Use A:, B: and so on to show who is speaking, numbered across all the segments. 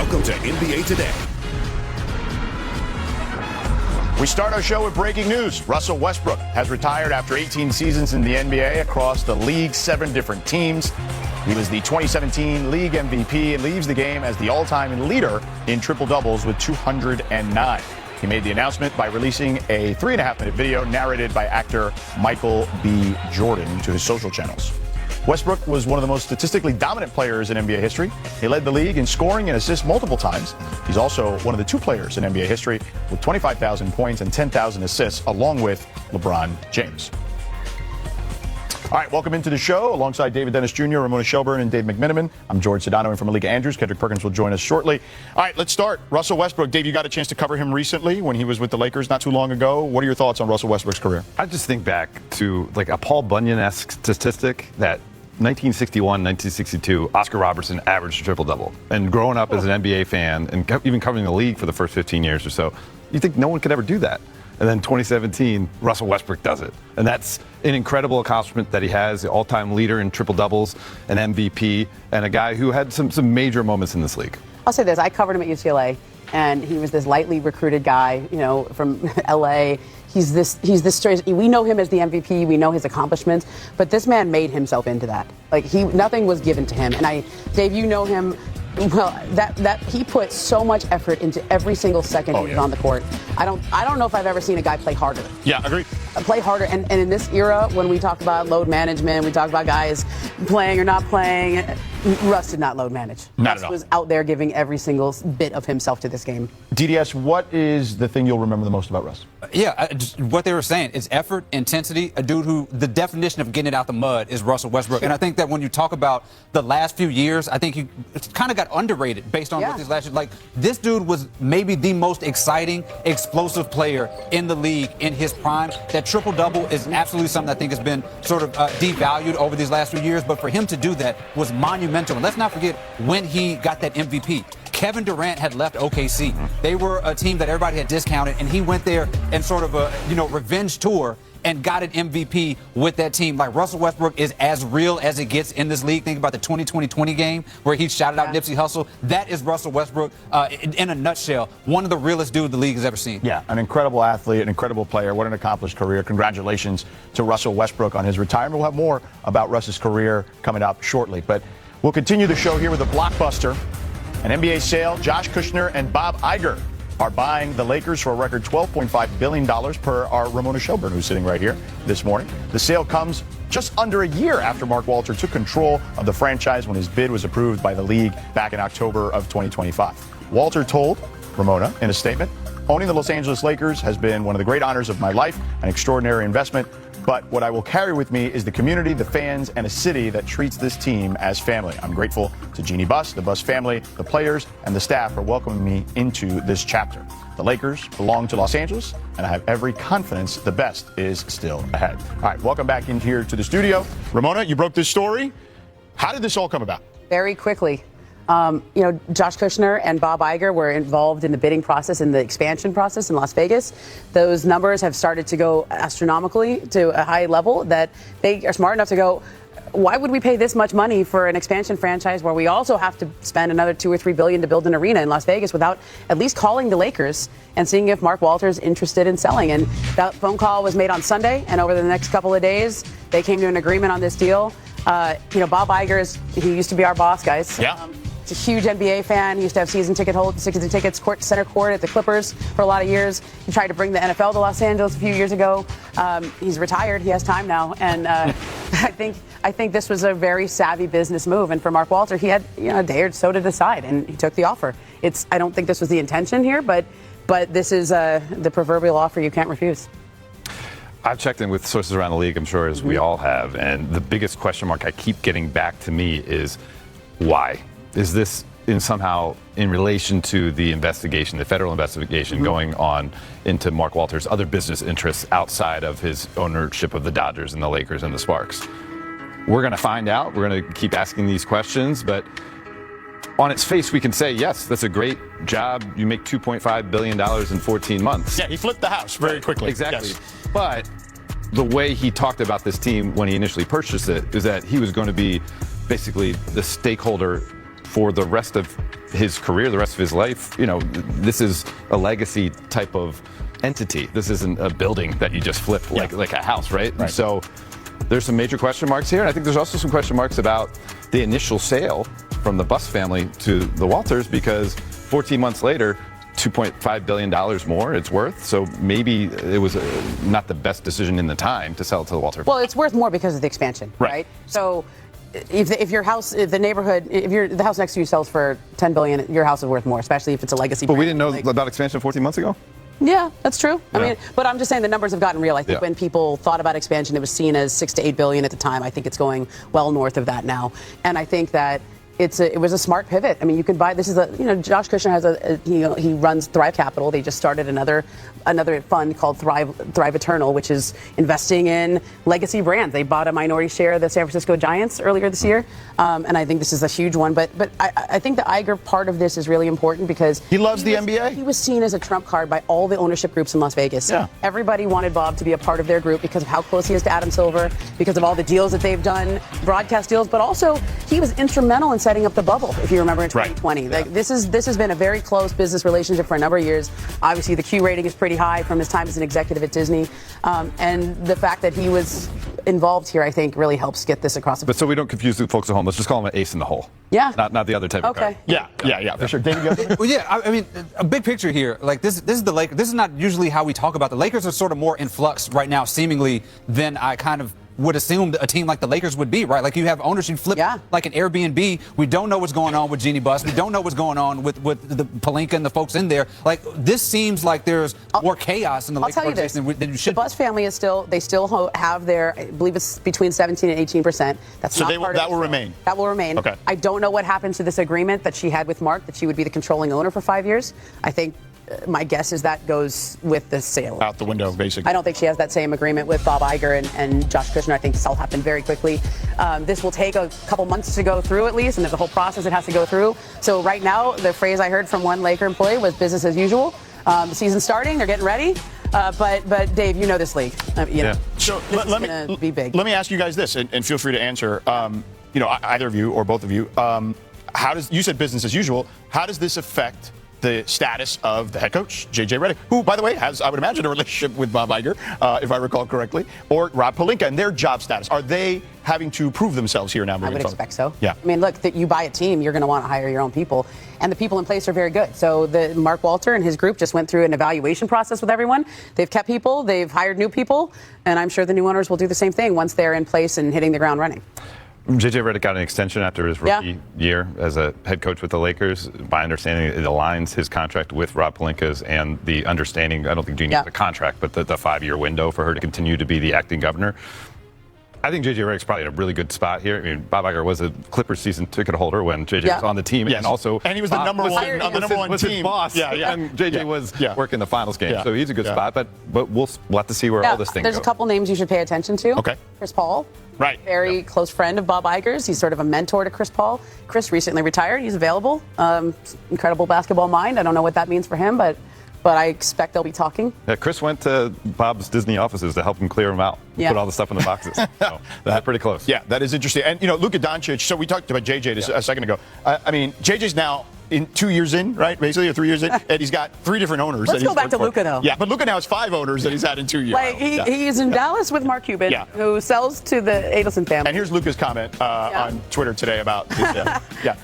A: Welcome to NBA Today. We start our show with breaking news. Russell Westbrook has retired after 18 seasons in the NBA across the league, 7 different teams. He was the 2017 league MVP and leaves the game as the all-time leader in triple-doubles with 209. He made the announcement by releasing a 3.5-minute video narrated by actor Michael B. Jordan to his social channels. Westbrook was one of the most statistically dominant players in NBA history. He led the league in scoring and assists multiple times. He's also one of the 2 players in NBA history with 25,000 points and 10,000 assists, along with LeBron James. All right, welcome into the show. Alongside David Dennis Jr., Ramona Shelburne, and Dave McMiniman, I'm George Sedano and from Malika Andrews. Kendrick Perkins will join us shortly. All right, let's start. Russell Westbrook. Dave, you got a chance to cover him recently when he was with the Lakers not too long ago. What are your thoughts on Russell Westbrook's career?
B: I just think back to like a Paul Bunyan-esque statistic that 1961, 1962, Oscar Robertson averaged a triple-double. And growing up as an NBA fan and even covering the league for the first 15 years or so, you think no one could ever do that. And then 2017, Russell Westbrook does it. And that's an incredible accomplishment that he has, the all-time leader in triple-doubles, an MVP, and a guy who had some major moments in this league.
C: I'll say this, I covered him at UCLA, and he was this lightly recruited guy, you know, from LA. He's this straight. We know him as the MVP. We know his accomplishments, but this man made himself into that. Like nothing was given to him. And Dave, you know him well. That he put so much effort into every single second he was on the court. I don't know if I've ever seen a guy play harder.
A: Yeah, agreed.
C: Play harder, and in this era, when we talk about load management, we talk about guys playing or not playing. Russ did not load manage.
A: Not at all.
C: Russ was out there giving every single bit of himself to this game.
A: DDS, what is the thing you'll remember the most about Russ?
D: Yeah, what they were saying is effort, intensity. A dude who the definition of getting it out the mud is Russell Westbrook. And I think that when you talk about the last few years, I think he kind of got underrated based on what these last years. Like, this dude was maybe the most exciting, explosive player in the league in his prime. That triple-double is absolutely something I think has been sort of devalued over these last few years. But for him to do that was monumental. And let's not forget when he got that MVP. Kevin Durant had left OKC. They were a team that everybody had discounted, and he went there and sort of a revenge tour and got an MVP with that team. Like, Russell Westbrook is as real as it gets in this league. Think about the 2020 game where he shouted out Nipsey Hussle. That is Russell Westbrook in a nutshell. One of the realest dudes the league has ever seen.
A: Yeah, an incredible athlete, an incredible player. What an accomplished career. Congratulations to Russell Westbrook on his retirement. We'll have more about Russ's career coming up shortly. But we'll continue the show here with a blockbuster. An NBA sale. Josh Kushner and Bob Iger are buying the Lakers for a record $12.5 billion per our Ramona Shelburne, who's sitting right here this morning. The sale comes just under a year after Mark Walter took control of the franchise when his bid was approved by the league back in October of 2025. Walter told Ramona in a statement, "Owning the Los Angeles Lakers has been one of the great honors of my life, an extraordinary investment. But what I will carry with me is the community, the fans, and a city that treats this team as family. I'm grateful to Jeannie Buss, the Buss family, the players, and the staff for welcoming me into this chapter. The Lakers belong to Los Angeles, and I have every confidence the best is still ahead." All right, welcome back in here to the studio. Ramona, you broke this story. How did this all come about?
C: Very quickly. Josh Kushner and Bob Iger were involved in the bidding process, in the expansion process in Las Vegas. Those numbers have started to go astronomically to a high level that they are smart enough to go, why would we pay this much money for an expansion franchise where we also have to spend another $2 or $3 billion to build an arena in Las Vegas without at least calling the Lakers and seeing if Mark Walter's interested in selling? And that phone call was made on Sunday, and over the next couple of days, they came to an agreement on this deal. Bob Iger he used to be our boss, guys.
A: Yeah.
C: He's a huge NBA fan. He used to have season tickets center court at the Clippers for a lot of years. He tried to bring the NFL to Los Angeles a few years ago. He's retired. He has time now, and I think this was a very savvy business move. And for Mark Walter, he had a day or so to decide, and he took the offer. I don't think this was the intention here, but this is the proverbial offer you can't refuse.
B: I've checked in with sources around the league, I'm sure, as we all have, and the biggest question mark I keep getting back to me is why? Is this somehow in relation to the investigation, the federal investigation going on into Mark Walter's other business interests outside of his ownership of the Dodgers and the Lakers and the Sparks? We're going to find out. We're going to keep asking these questions, but on its face, we can say, yes, that's a great job. You make $2.5 billion in 14 months.
A: Yeah, he flipped the house very quickly.
B: Exactly.
A: Yes.
B: But the way he talked about this team when he initially purchased it is that he was going to be basically the stakeholder for the rest of his career, the rest of his life, this is a legacy type of entity. This isn't a building that you just flip like a house, right? And so there's some major question marks here. And I think there's also some question marks about the initial sale from the Buss family to the Walters, because 14 months later, $2.5 billion more it's worth. So maybe it was not the best decision in the time to sell it to the Walter.
C: Well, it's worth more because of the expansion, right? So if your house, if the neighborhood, the house next to you sells for $10 billion, your house is worth more, especially if it's a legacy.
B: But we didn't know about expansion 14 months ago?
C: Yeah, that's true. I mean, but I'm just saying the numbers have gotten real. I think when people thought about expansion, it was seen as $6 to $8 billion at the time. I think it's going well north of that now. And I think that it was a smart pivot. I mean, you could buy, this is Josh Kushner has he runs Thrive Capital. They just started another fund called Thrive Eternal, which is investing in legacy brands. They bought a minority share of the San Francisco Giants earlier this year. And I think this is a huge one. But I think the Iger part of this is really important because
A: he loves the NBA.
C: He was seen as a trump card by all the ownership groups in Las Vegas.
A: Yeah.
C: Everybody wanted Bob to be a part of their group because of how close he is to Adam Silver, because of all the deals that they've done, broadcast deals, but also he was instrumental in setting up the bubble, if you remember, in 2020. Like this has been a very close business relationship for a number of years. Obviously, the Q rating is pretty high from his time as an executive at Disney, and the fact that he was involved here, I think, really helps get this across.
B: But so we don't confuse the folks at home, let's just call him an ace in the hole.
C: Yeah.
B: Not the other type of card.
A: Yeah, for sure. David,
D: well, yeah, I mean, a big picture here. Like this is the Lakers. This is not usually how we talk about the Lakers. Are sort of more in flux right now, seemingly, than I kind of would assume a team like the Lakers would be, right? Like you have ownership flip like an Airbnb. We don't know what's going on with Jeannie Buss. We don't know what's going on with the Pelinka and the folks in there. Like this seems like there's more chaos in the Lakers organization than you should.
C: The Buss family is still have their, I believe it's between 17 and 18%. That's
A: so
C: not
A: that will remain.
C: That will remain.
A: Okay.
C: I don't know what happened to this agreement that she had with Mark that she would be the controlling owner for 5 years. I think. My guess is that goes with the sale.
A: Out the window, basically.
C: I don't think she has that same agreement with Bob Iger and Josh Kushner. I think this all happened very quickly. This will take a couple months to go through at least, and there's a whole process it has to go through. So right now, the phrase I heard from one Laker employee was business as usual. The season's starting. They're getting ready. But Dave, you know this league.
A: So
C: let me be big.
A: Let me ask you guys this, and feel free to answer. Either of you or both of you. You said business as usual. How does this affect the status of the head coach, J.J. Redick, who, by the way, has, I would imagine, a relationship with Bob Iger, if I recall correctly, or Rob Pelinka, and their job status? Are they having to prove themselves here now?
C: I would expect so.
A: Yeah.
C: I mean, look, you buy a team, you're going to want to hire your own people, and the people in place are very good. So Mark Walter and his group just went through an evaluation process with everyone. They've kept people, they've hired new people, and I'm sure the new owners will do the same thing once they're in place and hitting the ground running.
B: J.J. Redick got an extension after his rookie year as a head coach with the Lakers. My understanding, it aligns his contract with Rob Pelinka's and the understanding, I don't think Jeannie has a contract, but the 5-year window for her to continue to be the acting governor. I think J.J. Redick's probably in a really good spot here. I mean, Bob Iger was a Clippers season ticket holder when J.J. was on the team, and also
A: he was the number one on the number one team.
B: His boss, and J.J. was working the finals game, so he's a good spot. But we'll have to see where all this thing goes.
C: There's a couple names you should pay attention to.
A: Okay,
C: Chris Paul.
A: Right.
C: Very close friend of Bob Iger's. He's sort of a mentor to Chris Paul. Chris recently retired. He's available. Incredible basketball mind. I don't know what that means for him, but I expect they'll be talking.
B: Yeah, Chris went to Bob's Disney offices to help him clear them out. Put all the stuff in the boxes. So that's pretty close. Yeah,
A: that is interesting. And, Luka Doncic, so we talked about JJ a second ago. I mean, JJ's now in 2 years in, right? Basically, or 3 years in, and he's got 3 different owners.
C: Let's go back to Luka, though.
A: Yeah, but Luka now has 5 owners that he's had in 2 years.
C: Like he's in Dallas with Mark Cuban, who sells to the Adelson family.
A: And here's Luka's comment on Twitter today about this.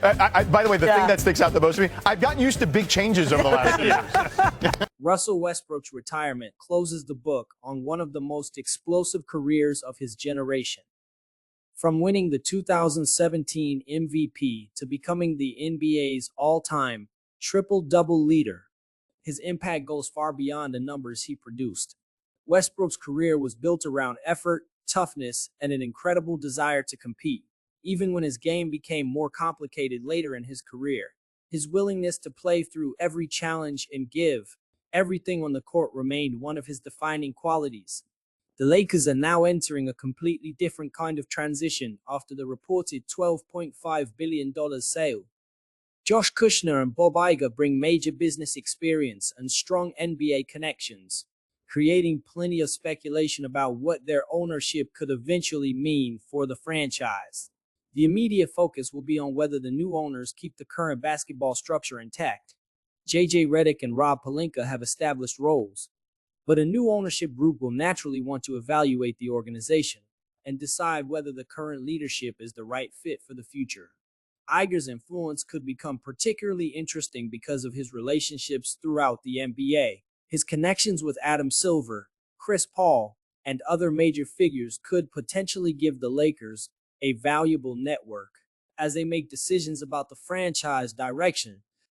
A: By the way, the thing that sticks out the most to me, I've gotten used to big changes over the last year.
E: Russell Westbrook's retirement closes the book on one of the most explosive careers of his generation. From winning the 2017 MVP to becoming the NBA's all-time triple-double leader, his impact goes far beyond the numbers he produced. Westbrook's career was built around effort, toughness, and an incredible desire to compete. Even when his game became more complicated later in his career, his willingness to play through every challenge and give everything on the court remained one of his defining qualities. The Lakers are now entering a completely different kind of transition after the reported $12.5 billion sale. Josh Kushner and Bob Iger bring major business experience and strong NBA connections, creating plenty of speculation about what their ownership could eventually mean for the franchise. The immediate focus will be on whether the new owners keep the current basketball structure intact. JJ Redick and Rob Pelinka have established roles, but a new ownership group will naturally want to evaluate the organization and decide whether the current leadership is the right fit for the future. Iger's influence could become particularly interesting because of his relationships throughout the NBA. His connections with Adam Silver, Chris Paul, and other major figures could potentially give the Lakers a valuable network as they make decisions about the franchise direction.